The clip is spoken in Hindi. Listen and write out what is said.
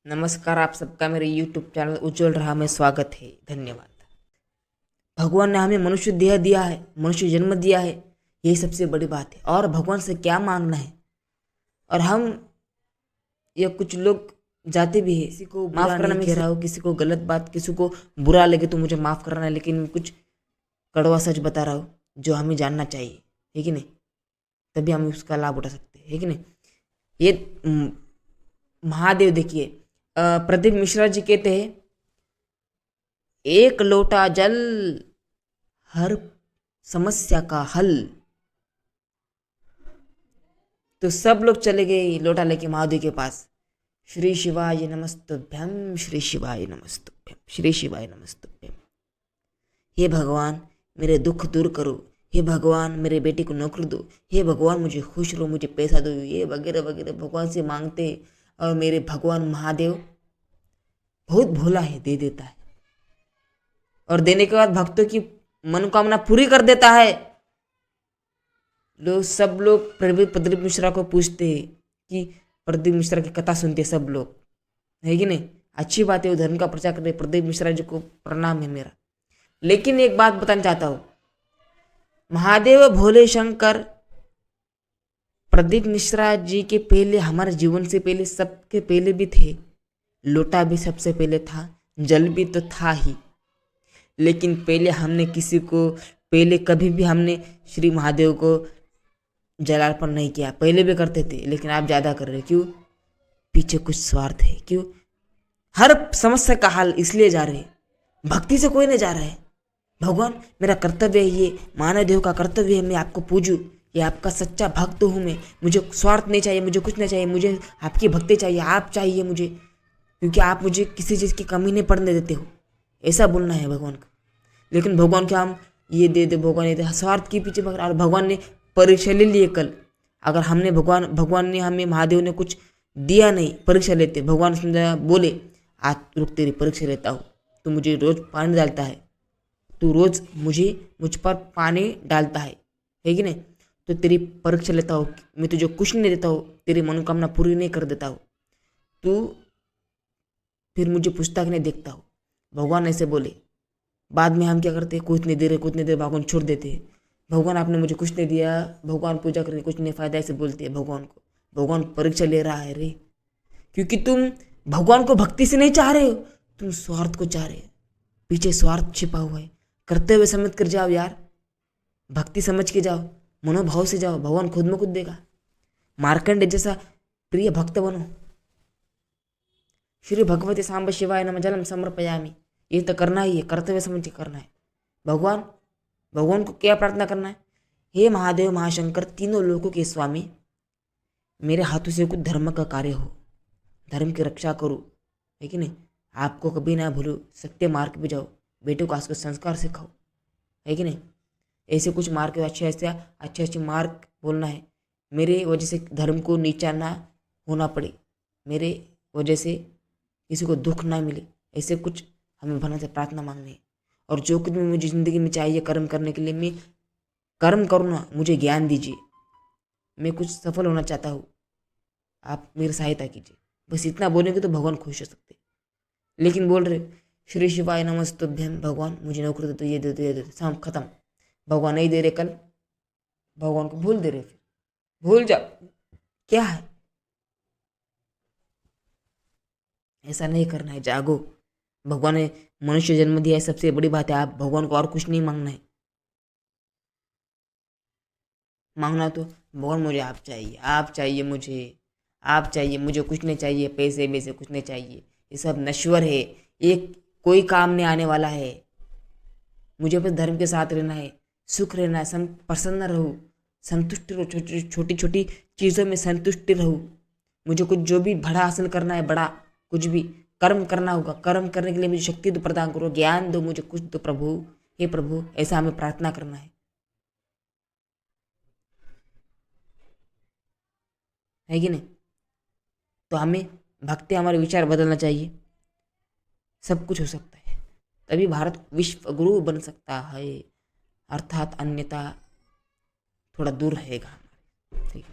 नमस्कार, आप सबका मेरे YouTube चैनल उज्जवल राह में स्वागत है। धन्यवाद। भगवान ने हमें मनुष्य देह दिया है, मनुष्य जन्म दिया है, यही सबसे बड़ी बात है। और भगवान से क्या मांगना है। और हम ये कुछ लोग जाते भी है, किसी को माफ करना नहीं कह रहा हूँ, किसी को गलत बात, किसी को बुरा लगे तो मुझे माफ करना है, लेकिन कुछ कड़वा सच बता रहा हूँ जो हमें जानना चाहिए, है कि नहीं? तभी हम उसका लाभ उठा सकते हैं, है कि नहीं? ये महादेव देखिए, प्रदीप मिश्रा जी कहते हैं, एक लोटा जल हर समस्या का हल। तो सब लोग चले गए लोटा लेके महादेव के पास। श्री शिवाय नमस्तुभ्यम, श्री शिवाय नमस्तुभ्यम, श्री शिवाय नमस्तुभ्यम। हे भगवान, मेरे दुख दूर करो। हे भगवान, मेरे बेटे को नौकरी दो। हे भगवान, मुझे खुश रहो, मुझे पैसा दो। ये वगैरह वगैरह भगवान से मांगते हैं। और मेरे भगवान महादेव बहुत भोला है, दे देता है। और देने के बाद भक्तों की मनोकामना पूरी कर देता है। सब लोग प्रदीप मिश्रा को पूछते हैं कि प्रदीप मिश्रा की कथा सुनते सब लोग, है कि नहीं? अच्छी बात है, वो धर्म का प्रचार कर रहे। प्रदीप मिश्रा जी को प्रणाम है मेरा। लेकिन एक बात बताना चाहता हूँ, महादेव भोले शंकर प्रदीप मिश्रा जी के पहले, हमारे जीवन से पहले, सबके पहले भी थे। लोटा भी सबसे पहले था, जल भी तो था ही। लेकिन पहले हमने किसी को, पहले कभी भी हमने श्री महादेव को जलार्पण नहीं किया। पहले भी करते थे, लेकिन आप ज़्यादा कर रहे। क्यों? पीछे कुछ स्वार्थ है। क्यों? हर समस्या का हल इसलिए जा रहे, भक्ति से कोई नहीं जा रहा है। भगवान, मेरा कर्तव्य है, ये मानव देव का कर्तव्य है, मैं आपको पूजूं, ये आपका सच्चा भक्त हूँ मैं। मुझे स्वार्थ नहीं चाहिए, मुझे कुछ नहीं चाहिए, मुझे आपकी भक्ति चाहिए, आप चाहिए मुझे, क्योंकि आप मुझे किसी चीज़ की कमी नहीं पड़ने देते हो। ऐसा बोलना है भगवान को। लेकिन भगवान को हम ये दे दे, भगवान ये दे, स्वार्थ के पीछे भग। और भगवान ने परीक्षा ले ली कल। अगर हमने भगवान ने हमें, महादेव ने कुछ दिया नहीं, परीक्षा लेते। भगवान समझा, बोले आज रुक, तेरी परीक्षा लेता हूँ। तू मुझे रोज पानी डालता है, तू रोज मुझ पर पानी डालता है कि नहीं? तो तेरी परीक्षा लेता हूँ, मैं तुझे कुछ नहीं देता हूँ, तेरी मनोकामना पूरी नहीं कर देता हूँ, तू फिर मुझे पूछता कि नहीं देखता हूँ। भगवान ऐसे बोले। बाद में हम क्या करते हैं, कुछ नहीं दे रहे, कुछ नहीं दे रहे, भगवान छोड़ देते हैं। भगवान आपने मुझे कुछ नहीं दिया, भगवान पूजा करने कुछ नहीं फायदा, ऐसे बोलते हैं भगवान को। भगवान परीक्षा ले रहा है रे, क्योंकि तुम भगवान को भक्ति से नहीं चाह रहे हो, तुम स्वार्थ को चाह रहे हो। पीछे स्वार्थ छिपा हुआ है। करते हुए समझ कर जाओ यार, भक्ति समझ के जाओ, मनोभाव से जाओ, भगवान खुद में खुद देगा। मार्कंडे जैसा प्रिय भक्त बनो। श्री भगवती सांब शिवाय नमः जलम समर्पयामि। ये तो करना ही है, कर्तव्य समझ के करना है। भगवान को क्या प्रार्थना करना है? हे महादेव महाशंकर, तीनों लोकों के स्वामी, मेरे हाथों से कुछ धर्म का कार्य हो, धर्म की रक्षा करो, है कि नहीं? आपको कभी ना भूलो, सत्य मार्ग पे जाओ, बेटों को आज संस्कार सिखाओ, है कि नहीं? ऐसे कुछ मार्ग, अच्छे मार्ग बोलना है। मेरे वजह से धर्म को नीचा ना होना पड़े, मेरे वजह से किसी को दुख ना मिले, ऐसे कुछ हमें भगवान से प्रार्थना मांगनी है। और जो कुछ भी मुझे ज़िंदगी में चाहिए कर्म करने के लिए, मैं कर्म करूँ ना, मुझे ज्ञान दीजिए। मैं कुछ सफल होना चाहता हूँ, आप मेरी सहायता कीजिए। बस इतना बोलेंगे तो भगवान खुश हो सकते। लेकिन बोल रहे श्री शिवाय नमस्तुभ्यम, भगवान मुझे नौकरी दे दो, ये दे दो, ये दे दो, शाम खत्म। भगवान नहीं दे रहे कल, भगवान को भूल दे रहे, फिर भूल जाओ। क्या है? ऐसा नहीं करना है, जागो। भगवान ने मनुष्य जन्म दिया है, सबसे बड़ी बात है। आप भगवान को और कुछ नहीं मांगना है। मांगना तो भगवान, मुझे आप चाहिए, आप चाहिए मुझे, आप चाहिए मुझे, कुछ नहीं चाहिए, पैसे वैसे कुछ नहीं चाहिए, ये सब नश्वर है, ये कोई काम नहीं आने वाला है। मुझे बस धर्म के साथ रहना है, सुख रहना है, प्रसन्न रहूँ, संतुष्ट रहो, छोटी छोटी छोटी चीज़ों में संतुष्टि रहूँ। मुझे कुछ जो भी बड़ा हासिल करना है, बड़ा कुछ भी कर्म करना होगा, कर्म करने के लिए मुझे शक्ति तो प्रदान करो, ज्ञान दो, मुझे कुछ दो प्रभु, हे प्रभु, ऐसा हमें प्रार्थना करना है कि नहीं? तो हमें भक्ति, हमारे विचार बदलना चाहिए, सब कुछ हो सकता है। तभी भारत विश्व गुरु बन सकता है, अर्थात अन्यथा थोड़ा दूर रहेगा। ठीक है।